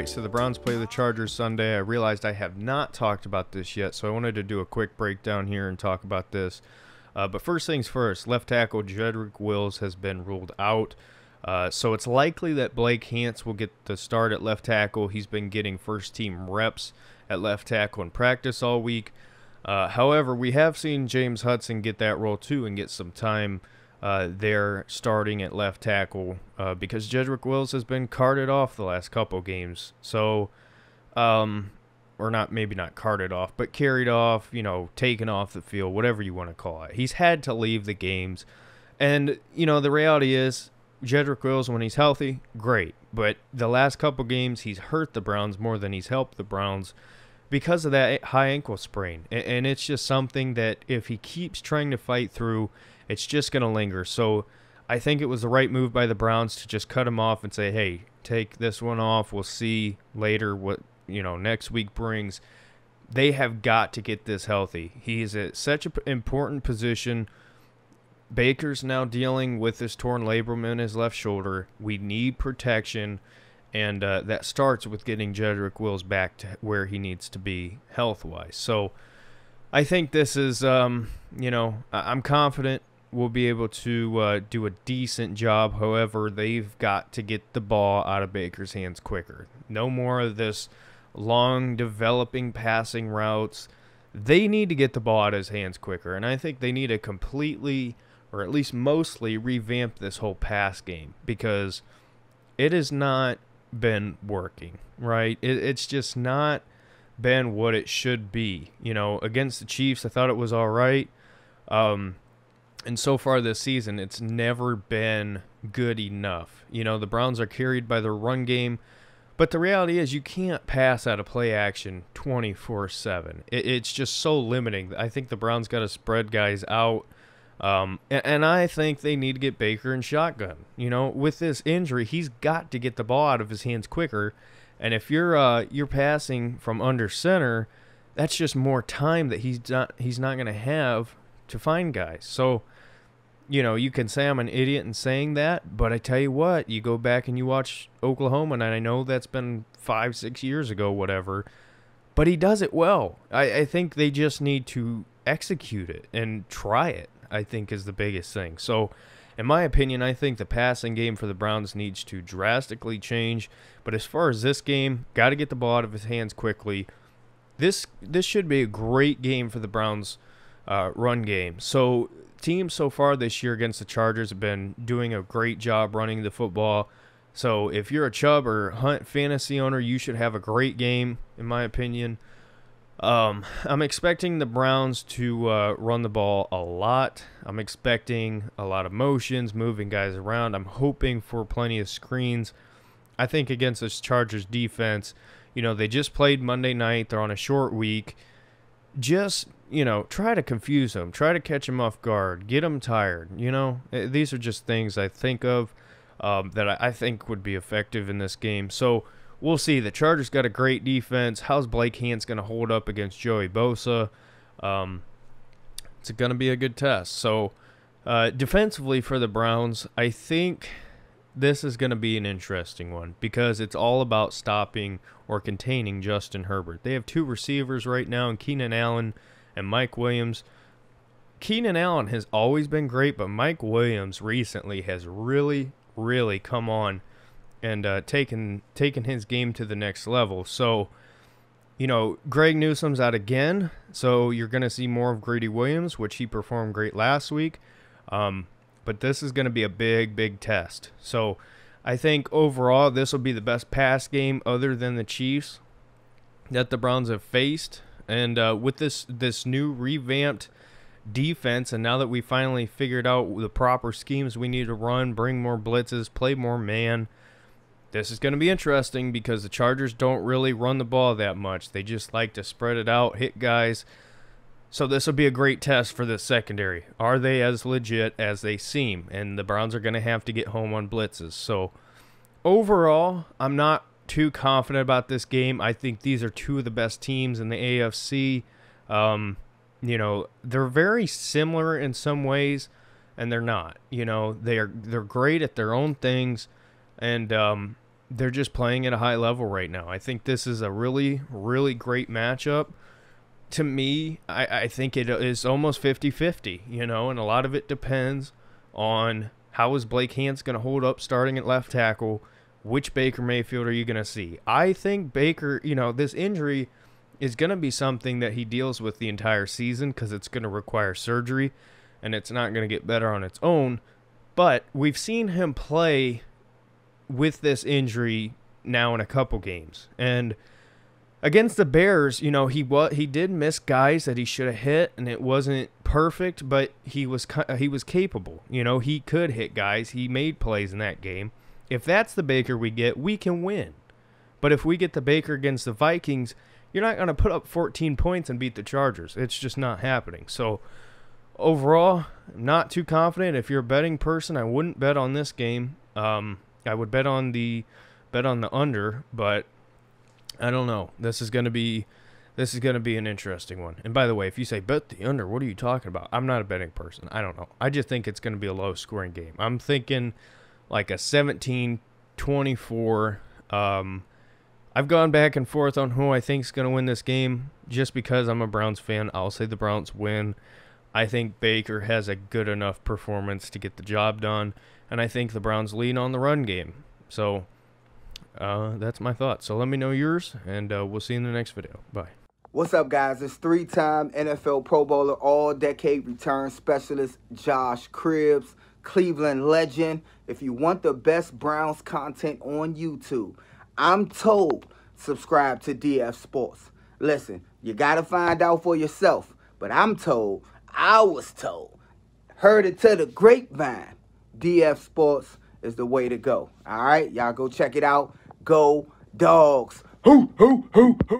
next to the Browns play the Chargers Sunday. I realized I have not talked about this yet, so I wanted to do a quick breakdown here and talk about this. But first things first, left tackle Jedrick Wills has been ruled out. So it's likely that Blake Hance will get the start at left tackle. He's been getting first-team reps at left tackle in practice all week. However, we have seen James Hudson get that role too and get some time there starting at left tackle because Jedrick Wills has been carted off the last couple games. So, or not, maybe not carted off, but carried off, taken off the field, whatever you want to call it. He's had to leave the games. And, the reality is Jedrick Wills, when he's healthy, great. But the last couple games, he's hurt the Browns more than he's helped the Browns because of that high ankle sprain. And it's just something that if he keeps trying to fight through, it's just going to linger. So I think it was the right move by the Browns to just cut him off and say, hey, take this one off. We'll see later what, next week brings. They have got to get this healthy. He is at such an important position. Baker's now dealing with this torn labrum in his left shoulder. We need protection, and that starts with getting Jedrick Wills back to where he needs to be health-wise. So I think this is, I'm confident we'll be able to do a decent job. However, they've got to get the ball out of Baker's hands quicker. No more of this long developing passing routes. They need to get the ball out of his hands quicker, and I think they need to completely, or at least mostly, revamp this whole pass game because it has not been working, right? It's just not been what it should be. Against the Chiefs, I thought it was all right. And so far this season, it's never been good enough. The Browns are carried by their run game, but the reality is you can't pass out of play action 24/7. It's just so limiting. I think the Browns got to spread guys out. And I think they need to get Baker in shotgun. With this injury, he's got to get the ball out of his hands quicker. And if you're passing from under center, that's just more time that he's not going to have to find guys. So, you can say I'm an idiot in saying that, but I tell you what, you go back and you watch Oklahoma, and I know that's been 5-6 years ago, whatever, but he does it well. I think they just need to execute it and try it, I think, is the biggest thing. So, in my opinion, I think the passing game for the Browns needs to drastically change. But as far as this game, got to get the ball out of his hands quickly. This should be a great game for the Browns' run game. So, teams so far this year against the Chargers have been doing a great job running the football. So, if you're a Chubb or Hunt fantasy owner, you should have a great game, in my opinion. I'm expecting the Browns to run the ball a lot. I'm expecting a lot of motions, moving guys around. I'm hoping for plenty of screens. I think against this Chargers defense, they just played Monday night. They're on a short week. Just, try to confuse them. Try to catch them off guard. Get them tired. These are just things I think of that I think would be effective in this game. So, we'll see. The Chargers got a great defense. How's Blake Hance going to hold up against Joey Bosa? It's going to be a good test. So, defensively for the Browns, I think this is going to be an interesting one because it's all about stopping or containing Justin Herbert. They have two receivers right now, in Keenan Allen and Mike Williams. Keenan Allen has always been great, but Mike Williams recently has really, really come on and taken his game to the next level. So, Greg Newsome's out again, so you're going to see more of Greedy Williams, which he performed great last week. But this is going to be a big, big test. So, I think overall this will be the best pass game other than the Chiefs that the Browns have faced. And with this new revamped defense, and now that we finally figured out the proper schemes we need to run, bring more blitzes, play more man, this is going to be interesting because the Chargers don't really run the ball that much. They just like to spread it out, hit guys. So this will be a great test for the secondary. Are they as legit as they seem? And the Browns are going to have to get home on blitzes. So overall, I'm not too confident about this game. I think these are two of the best teams in the AFC. They're very similar in some ways, and they're not. They're great at their own things. And they're just playing at a high level right now. I think this is a really, really great matchup. To me, I think it is almost 50-50, and a lot of it depends on how is Blake Hance going to hold up starting at left tackle. Which Baker Mayfield are you going to see? I think Baker, this injury is going to be something that he deals with the entire season because it's going to require surgery, and it's not going to get better on its own. But we've seen him play with this injury now in a couple games. And against the Bears, he did miss guys that he should have hit, and it wasn't perfect, but he was capable. He could hit guys. He made plays in that game. If that's the Baker we get, we can win. But if we get the Baker against the Vikings, you're not going to put up 14 points and beat the Chargers. It's just not happening. So overall, I'm not too confident. If you're a betting person, I wouldn't bet on this game. I would bet on the under, but I don't know. This is going to be an interesting one. And by the way, if you say bet the under, what are you talking about? I'm not a betting person. I don't know. I just think it's going to be a low-scoring game. I'm thinking like a 17-24. I've gone back and forth on who I think is going to win this game just because I'm a Browns fan. I'll say the Browns win. I think Baker has a good enough performance to get the job done, and I think the Browns lean on the run game. So that's my thoughts. So let me know yours, and we'll see you in the next video. Bye. What's up, guys? It's three-time NFL Pro Bowler, all-decade return specialist Josh Cribbs, Cleveland legend. If you want the best Browns content on YouTube, I'm told subscribe to DF Sports. Listen, you got to find out for yourself, but I was told, heard it to the grapevine, DF Sports is the way to go. All right, y'all go check it out. Go Dogs. Hoo, hoo, hoo, hoo.